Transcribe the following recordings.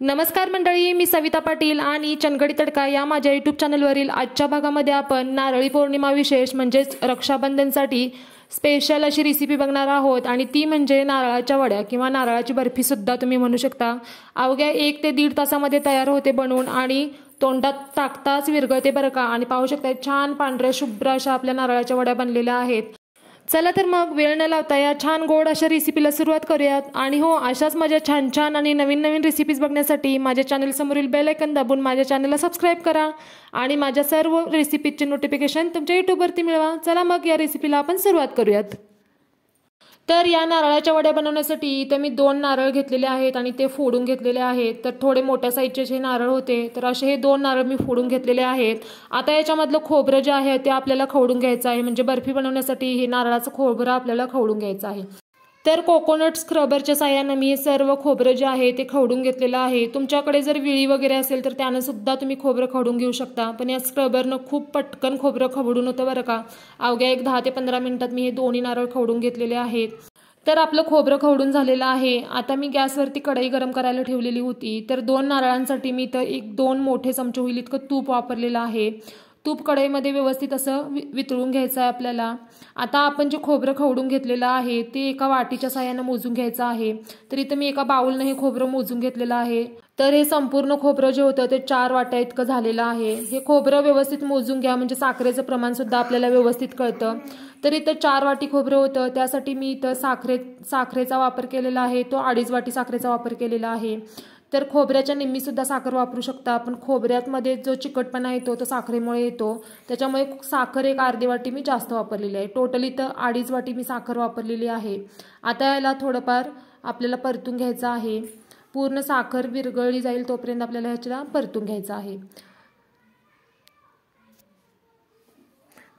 नमस्कार मंडळी, मी सविता पाटील आणि चंदगडी तडका या माझ्या यूट्यूब चॅनलवरील आजच्या भागामध्ये आपण नारळी पौर्णिमा विशेष म्हणजेच रक्षाबंधनसाठी स्पेशल अशी रेसिपी बघणार आहोत आणि ती म्हणजे नारळाच्या वड्या किंवा नारळाची बर्फी सुद्धा तुम्ही म्हणू शकता। अवघ्या 1 ते 1.5 तासामध्ये तयार होते बनवून आणि तोंडात टाकताच विरघळते बरं का। आणि पाहू शकता छान पांढऱ्या शुभ्र अशा आपल्या नारळाच्या वड्या बनलेल्या आहेत। चला तर मग वेळ न लावता या छान गोड अशा रेसिपीला सुरुवात करूयात। आणि हो, अशाच माझ्या छान छान आणि नवीन नवीन रेसिपीज बघण्यासाठी माझ्या चॅनल समोरील बेल आयकॉन दाबून माझ्या चॅनलला सबस्क्राइब करा आणि माझ्या सर्व रेसिपीजचे नोटिफिकेशन तुमच्या यूट्यूबवरती मिळवा। चला मग या रेसिपीला आपण सुरुवात करूयात। तर या नारळाच्या वड्या बनवण्यासाठी इथे मी 2 नारळ घेतलेले आहेत आणि ते फोडून घेतलेले आहेत। तर थोडे मोठ्या साईजचे जे नारळ होते तर असे हे 2 नारळ मी फोडून घेतलेले आहेत। आता याच्यामधलं खोबरं जे आहे ते आपल्याला खवडून घ्यायचं आहे, म्हणजे बर्फी बनवण्यासाठी हे नारळाचं खोबरं आपल्याला खवडून घ्यायचं आहे। तर कोकोनट स्क्रबरच्या साहाय्याने मी हे सर्व खोबरं जे आहे ते खवडून घेतलेलं आहे। तुमच्याकडे जर विळी वगैरे असेल तर त्याने सुद्धा तुम्ही खोबरं खवडून घेऊ शकता, पण या स्क्रबरनं खूप पटकन खोबरं खवडून होतं बरं का। अवघ्या 10 ते 15 मिनिटात मी हे दोन्ही नारळ खवडून घेतलेले आहेत। तर आपलं खोबरं खवडून झालेलं आहे। आता मी गॅसवरती कढई गरम करायला ठेवलेली होती। तर 2 नारळांसाठी मी तर 1-2 मोठे चमचे होईल इतकं तूप वापरलेलं आहे। तूप कढईमध्ये व्यवस्थित असं वितळून घ्यायचं आहे आपल्याला। आता आपण जे खोबरं खवडून घेतलेलं आहे ते एका वाटीच्या साहाय्याने मोजून घ्यायचं आहे। तर इथं मी एका बाउलने हे खोबरं मोजून घेतलेलं आहे। तर हे संपूर्ण खोबरं जे होतं ते 4 वाट्या इतकं झालेलं आहे। हे खोबरं व्यवस्थित मोजून घ्या, म्हणजे साखरेचं प्रमाण सुद्धा आपल्याला व्यवस्थित कळतं। तर इथं 4 वाटी खोबरं होतं, त्यासाठी मी इथं साखरेचा वापर केलेला आहे, तो 2.5 वाटी साखरेचा वापर केलेला आहे। तर खोबऱ्याच्या निम्मी सुद्धा साखर वापरू शकता, पण खोबऱ्यामध्ये जो चिकटपणा येतो तो साखरेमुळे येतो, त्याच्यामुळे साखर एक अर्धी वाटी मी जास्त वापरलेली आहे। टोटली तर 2.5 वाटी मी साखर वापरलेली आहे। आता याला थोडंफार आपल्याला परतून घ्यायचं आहे। पूर्ण साखर विरघळली जाईल तोपर्यंत आपल्याला ह्याला परतून घ्यायचं आहे।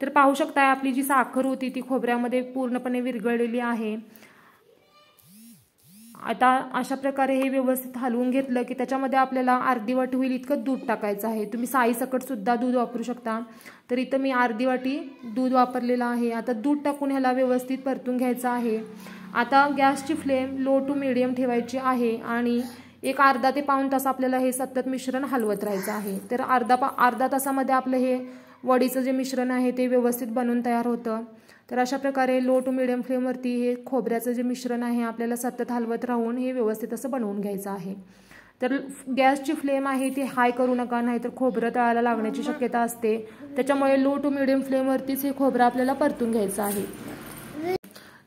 तर पाहू शकता आपली जी साखर होती ती खोबऱ्यामध्ये पूर्णपणे विरघळलेली आहे। आता अशा प्रकारे हे व्यवस्थित हलवून घेतलं की त्याच्यामध्ये आपल्याला अर्धी वाटी होईल इतकं दूध टाकायचं आहे। तुम्ही साईसकट सुद्धा दूध वापरू शकता। तर इथं मी अर्धी वाटी दूध वापरलेलं आहे। आता दूध टाकून ह्याला व्यवस्थित परतून घ्यायचं आहे। आता गॅसची फ्लेम लो टू मीडियम ठेवायची आहे आणि एक अर्धा ते पाऊण तास आपल्याला हे सतत मिश्रण हलवत राहायचं आहे। तर अर्धा तासामध्ये आपलं हे वडीचं जे मिश्रण आहे ते व्यवस्थित बनवून तयार होतं। तर अशा प्रकारे लो टू मीडियम फ्लेमवरती हे खोबऱ्याचं जे मिश्रण आहे आपल्याला सतत हलवत राहून हे व्यवस्थित असं बनवून घ्यायचं आहे। तर गॅसची फ्लेम आहे ती हाय करू नका, नाहीतर खोबरं तळायला लागण्याची शक्यता असते। त्याच्यामुळे लो टू मीडियम फ्लेमवरतीच हे खोबरं आपल्याला परतून घ्यायचं आहे।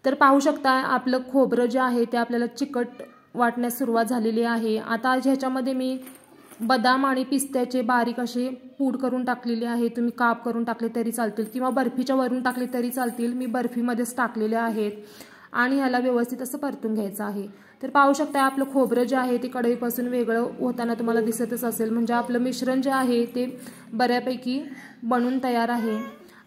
तर पाहू शकता आपलं खोबरं जे आहे ते आपल्याला चिकट वाटण्यास सुरुवात झालेली आहे। आता ह्याच्यामध्ये मी बदाम आणि पिस्त्याचे बारीक असे पूड करून टाकलेले आहे। तुम्ही काप करून टाकले तरी चालतील किंवा बर्फीच्या वरून टाकले तरी चालतील, मी बर्फीमध्येच टाकलेले आहेत। आणि ह्याला व्यवस्थित असं परतून घ्यायचं आहे। तर पाहू शकता आपलं खोबरं जे आहे ते कढईपासून वेगळं होताना तुम्हाला दिसतच असेल, म्हणजे आपलं मिश्रण जे आहे ते बऱ्यापैकी बनून तयार आहे।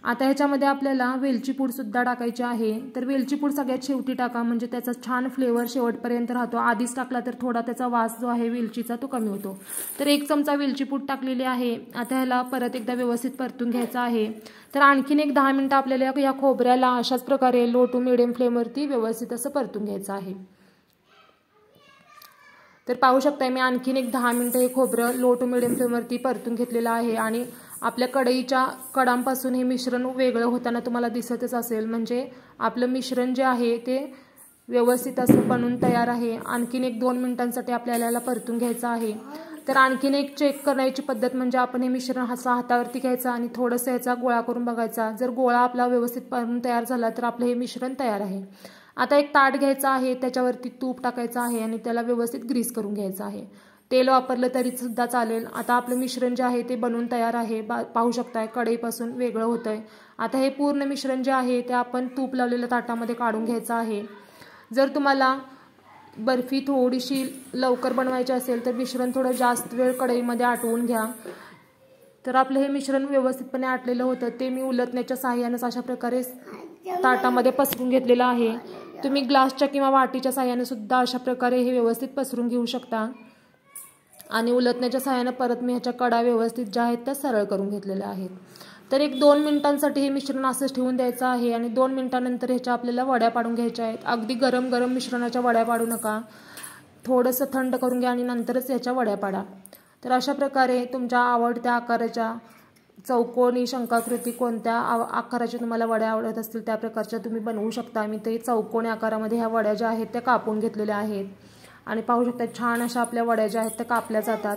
आता ह्याच्यामध्ये आपल्याला वेलची पूड सुद्धा टाकायची आहे। तर वेलची पूड सगळ्यात शेवटी टाका, म्हणजे त्याचा छान फ्लेवर शेवटपर्यंत राहतो। आधीच टाकला तर थोडा त्याचा वास जो आहे वेलचीचा तो कमी होतो। तर 1 चमचा वेलची पूड टाकलेली आहे। आता ह्याला परत एकदा व्यवस्थित परतून घ्यायचं आहे। तर आणखीन एक 10 मिनिटं आपल्याला या खोबऱ्याला अशाच प्रकारे लो टू मीडियम फ्लेमवरती व्यवस्थित असं परतून घ्यायचं आहे। तर पाहू शकता मी आणखीन एक 10 मिनिटं हे खोबरं लो टू मीडियम फ्लेमवरती परतून घेतलेलं आहे आणि आपल्या कढईच्या कडांपासून हे मिश्रण वेगळं होताना तुम्हाला दिसतच असेल, म्हणजे आपलं मिश्रण जे आहे ते व्यवस्थित असं बनून तयार आहे। आणखीन एक 2 मिनिटांसाठी आपल्याला याला परतून घ्यायचं आहे। तर आणखीन एक चेक करण्याची पद्धत म्हणजे आपण हे मिश्रण हातावरती घ्यायचं आणि थोडंसं याचा गोळा करून बघायचा। जर गोळा आपला व्यवस्थित बनून तयार झाला तर आपलं हे मिश्रण तयार आहे। आता एक ताट घ्यायचं आहे, त्याच्यावरती तूप टाकायचं आहे आणि त्याला व्यवस्थित ग्रीस करून घ्यायचं आहे। तेल वापरलं तरी सुद्धा चालेल। आता आपलं मिश्रण जे आहे ते बनवून तयार आहे। पाहू शकताय कढईपासून वेगळं होतंय। आता हे पूर्ण मिश्रण जे आहे ते आपण तूप लावलेल्या ताटामध्ये काढून घ्यायचं आहे। जर तुम्हाला बर्फी थोडीशी लवकर बनवायची असेल तर मिश्रण थोडं जास्त वेळ कढईमध्ये आटवून घ्या। तर आपलं हे मिश्रण व्यवस्थितपणे आटलेलं होतं ते मी उलटण्याच्या साहाय्याने अशा प्रकारे ताटामध्ये पसरून घेतलेलं आहे। तुम्ही ग्लासच्या किंवा वाटीच्या साहाय्याने सुद्धा अशा प्रकारे हे व्यवस्थित पसरून घेऊ शकता। आणि उलटण्याच्या साहाय्याने परत मी ह्याच्या कडा व्यवस्थित ज्या आहेत त्या सरळ करून घेतलेल्या आहेत। तर एक 2 मिनिटांसाठी हे मिश्रण असंच ठेवून द्यायचं आहे आणि 2 मिनिटांनंतर ह्याच्या आपल्याला वड्या पाडून घ्यायच्या आहेत। अगदी गरम गरम मिश्रणाच्या वड्या पाडू नका। थोडंसं थंड करून घ्या आणि नंतरच याच्या वड्या पाडा। तर अशा प्रकारे तुमच्या आवडत्या आकाराच्या चौकोनी शंकाकृती कोणत्या आकाराच्या तुम्हाला वड्या आवडत असतील त्या प्रकारच्या तुम्ही बनवू शकता। मी ते चौकोनी आकारामध्ये ह्या वड्या ज्या आहेत त्या कापून घेतलेल्या आहेत आणि पाहू शकता छान अशा आपल्या वड्या ज्या आहेत त्या कापल्या जातात।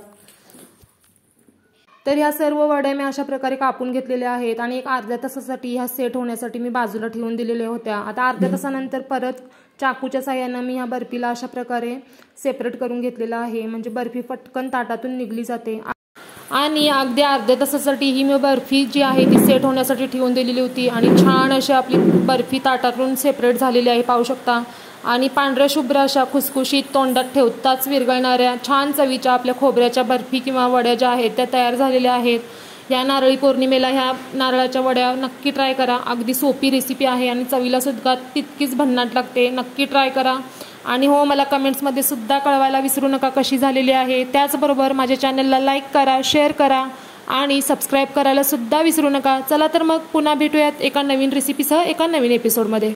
तर ह्या सर्व वड्या मी अशा प्रकारे कापून घेतलेल्या आहेत आणि एक अर्ध्या तासासाठी ह्या सेट होण्यासाठी मी बाजूला ठेवून दिलेल्या होत्या। आता अर्ध्या तासानंतर परत चाकूच्या साहाय्याने मी ह्या बर्फीला अशा प्रकारे सेपरेट करून घेतलेला आहे, म्हणजे बर्फी पटकन ताटातून निघली जाते। आणि अगदी अर्ध्या तासासाठी ही मी बर्फी जी आहे ती सेट होण्यासाठी ठेवून दिलेली होती आणि छान अशी आपली बर्फी ताटातून सेपरेट झालेली आहे, पाहू शकता। आणि पांढऱ्या शुभ्र अशा खुसखुशीत तोंडात ठेवताच विरघळणाऱ्या छान चवीच्या आपल्या खोबऱ्याच्या बर्फी किंवा वड्या ज्या आहेत त्या तयार झालेल्या आहेत। या नारळी पौर्णिमेला ह्या नारळाच्या वड्या नक्की ट्राय करा। अगदी सोपी रेसिपी आहे आणि चवीला सुद्धा तितकीच भन्नाट लागते, नक्की ट्राय करा। आणि हो, मला कमेंट्समध्ये सुद्धा कळवायला विसरू नका कशी झालेली आहे। त्याचबरोबर माझ्या चॅनलला लाईक करा, शेअर करा आणि सबस्क्राईब करायला सुद्धा विसरू नका। चला तर मग पुन्हा भेटूयात एका नवीन रेसिपीसह एका नवीन एपिसोडमध्ये।